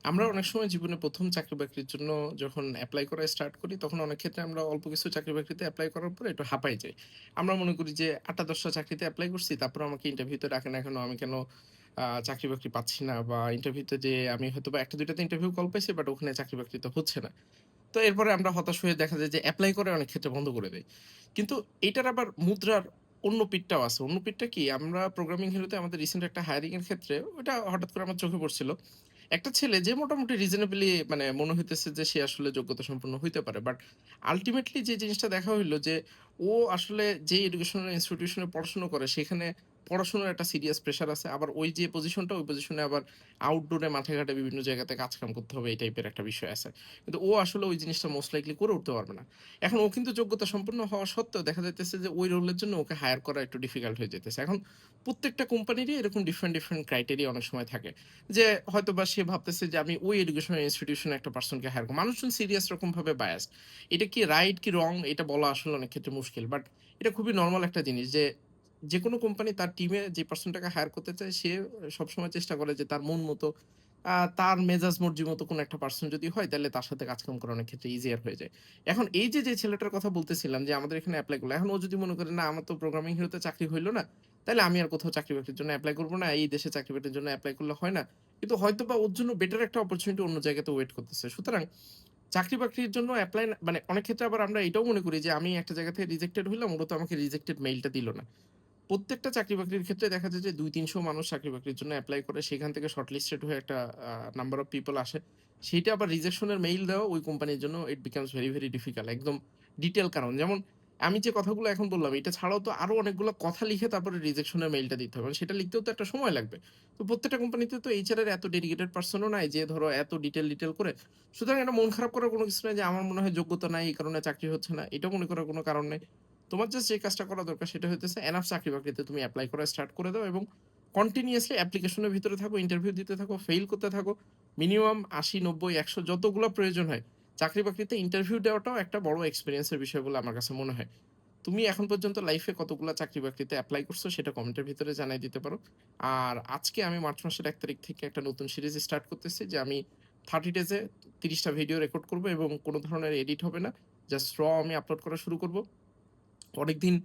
আমরা অনেক সময় জীবনে ১ম চাকরি-বাকরির জন্য যখন এপ্লাই করা স্টার্ট করি, তখন অনেক ক্ষেত্রে আমরা অল্প কিছু চাকরি-বাকরিতে এপ্লাই করার পরে একটু হাঁপায় যাই। আমরা মনে করি যে ৮ টা ১০ টা চাকরিতে এপ্লাই করছি, তারপরেও আমাকে ইন্টারভিউতে ডাকে না কেন? আমি কেন চাকরি-বাকরি পাচ্ছি না? বা ইন্টারভিউতে যেয়ে আমি হয়তোবা ১ টা ২ টাতে ইন্টারভিউ কল পাইছি, বাট ওখানে চাকরি-বাকরি তো হচ্ছে না। তো এরপরে আমরা হতাশ হয়ে দেখা যায় যে এপ্লাই করে অনেক ক্ষেত্রে বন্ধ করে দেই। কিন্তু এটার আবার মুদ্রার অন্য পিঠটাও আছে। অন্য পিঠটা কি? আমরা প্রোগ্রামিং হিরোতে আমাদের রিসেন্ট একটা হায়ারিং এর ক্ষেত্রে ওইটা হঠাৎ করে আমার চোখে পড়ছিল। একটা ছেলে যে মোটামুটি রিজনেবলি মানে মনে হইতেছে যে সে আসলে যোগ্যতা সম্পন্ন হইতে পারে। বাট আল্টিমেটলি যে জিনিসটা দেখা হইল যে ও আসলে যে এডুকেশনাল ইনস্টিটিউশনে পড়াশোনা করে সেখানে পড়াশোনার একটা সিরিয়াস প্রেশার আছে। আবার ওই যে পজিশনটা ওই পজিশনে আবার আউটডোরে মাঠে ঘাটে বিভিন্ন জায়গাতে কাজ-কাম করতে হবে এই টাইপের একটা বিষয় আছে। কিন্তু ও আসলে ওই জিনিসটা মোস্ট লাইকলি করে উঠতে পারবে না। এখন ও কিন্তু যোগ্যতা সম্পন্ন হওয়া সত্ত্বেও দেখা যাইতেছে যে ওই রোলের জন্য ওকে হায়ার করা একটু ডিফিকাল্ট হয়ে যাইতেছে। এখন প্রত্যেকটা কোম্পানিরই এরকম ডিফারেন্ট ক্রাইটেরিয়া অনেক সময় থাকে। যে হয়তোবা সে ভাবতেছে যে আমি ওই এডুকেশনাল ইনস্টিটিউশনে একটা পারসনকে হায়ার করব। মানুষজন সিরিয়াস রকমভাবে বায়াসড। এটা কি রাইট কি রং এটা বলা আসলে অনেক ক্ষেত্রে মুশকিল। বাট এটা খুবই নরমাল একটা জিনিস যে, যেকোনো কোম্পানি তার টিমে যে পারসনটাকে হায়ার করতে চায় সে সবসময় চেষ্টা করে যে তার মন মতো তার মেজাজ মর্জি মতো কোনো একটা পারসন যদি হয় তাহলে তার সাথে কাজকাম করা অনেক ক্ষেত্রে ইজিয়ার হয়ে যায়। এখন এই যে ছেলেটার কথা বলতেছিলাম যে আমাদের এখানে এপ্লাই করলো। এখন ও যদি মনে করে না আমার তো প্রোগ্রামিং হিরোতে চাকরি হইল না, তাইলে আমি আর কোথাও চাকরি-বাকরির জন্য এপ্লাই করব না। এই দেশে চাকরি-বাকরির জন্য এপ্লাই করলে হয় না। কিন্তু হয়তোবা ওর জন্য বেটার একটা অপরচুনিটি অন্য জায়গাতে ওয়েট করতেছে। সুতরাং চাকরি-বাকরির জন্য এপ্লাই না মানে অনেক ক্ষেত্রে আবার আমরা এটাও মনে করি যে আমি একটা জায়গা থেকে রিজেক্টেড হইলাম, ওরা তো আমাকে রিজেক্টেড মেইলটা দিল না। প্রত্যেকটা চাকরি-বাকরির ক্ষেত্রে দেখা যায় যে ২-৩০০ মানুষ চাকরি-বাকরির জন্য এপ্লাই করে সেখান থেকে শর্টলিস্টেড হয়ে একটা নাম্বার অফ পিপল আসে। সেইটা আবার রিজেকশন এর মেইল দেওয়া ওই কোম্পানির জন্য ইট বিকামস ভেরি ডিফিকাল্ট একদম ডিটেইল কারণ। যেমন আমি যে কথাগুলো এখন বললাম এটা ছাড়াও তো আরো অনেকগুলো কথা লিখে তারপরে রিজেকশন এর মেইলটা দিতে হবে। সেটা লিখতেও তো একটা সময় লাগবে। তো প্রত্যেকটা কোম্পানিতে তো এইচআর এর এত ডেডিকেটেড পারসন ও নাই যে ধরো এত ডিটেইল করে। সুতরাং এটা মন খারাপ করার কোনো কিছু নাই যে আমার মনে হয় যোগ্যতা নাই এই কারণে চাকরি হচ্ছে না। এটাও মনে করার কোনো কারণ নাই। তোমার জাস্ট যে কাজটা করা দরকার সেটা হইতেছে এনাফ চাকরি-বাকরিতে তুমি এপ্লাই করা স্টার্ট করে দাও এবং কন্টিনিউয়াসলি অ্যাপ্লিকেশন এর ভিতরে থাকো, ইন্টারভিউ দিতে থাকো, ফেইল করতে থাকো। মিনিমাম ৮০, ৯০, ১০০ যতগুলা প্রয়োজন হয়। চাকরি-বাকরিতে ইন্টারভিউ দেওয়াটাও একটা বড় এক্সপেরিয়েন্স এর বিষয় বলে আমার কাছে মনে হয়। তুমি এখন পর্যন্ত লাইফে কতগুলা চাকরি-বাকরিতে এপ্লাই করছো সেটা কমেন্টের ভিতরে জানায় দিতে পারো। আর আজকে আমি মার্চ মাসের ১ তারিখ থেকে একটা নতুন সিরিজ স্টার্ট করতেছি যে আমি 30 ডেজ এ ৩০ টা ভিডিও রেকর্ড করব এবং কোন ধরনের এডিট হবে না। জাস্ট আমি আপলোড করা শুরু করব। অনেকদিন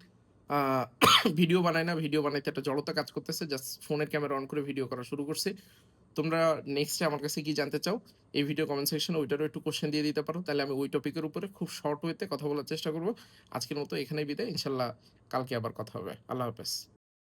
আ ভিডিও বানাই না। ভিডিও বানাইতে একটা জড়তা কাজ করতেছে। জাস্ট ফোনের ক্যামেরা অন করে ভিডিও করা শুরু করছি। তোমরা নেক্সট এ আমার কাছে কি জানতে চাও? এই ভিডিও কমেন্ট সেকশনে ওইটারও একটু কোয়েশ্চেন দিয়ে দিতে পারো। তাইলে আমি ওই টপিকের উপরে খুব শর্ট ওয়েতে কথা বলার চেষ্টা করব। আজকের মতো এখানেই বিদায়। ইনশাআল্লাহ কালকে আবার কথা হবে। আল্লাহ হাফেজ।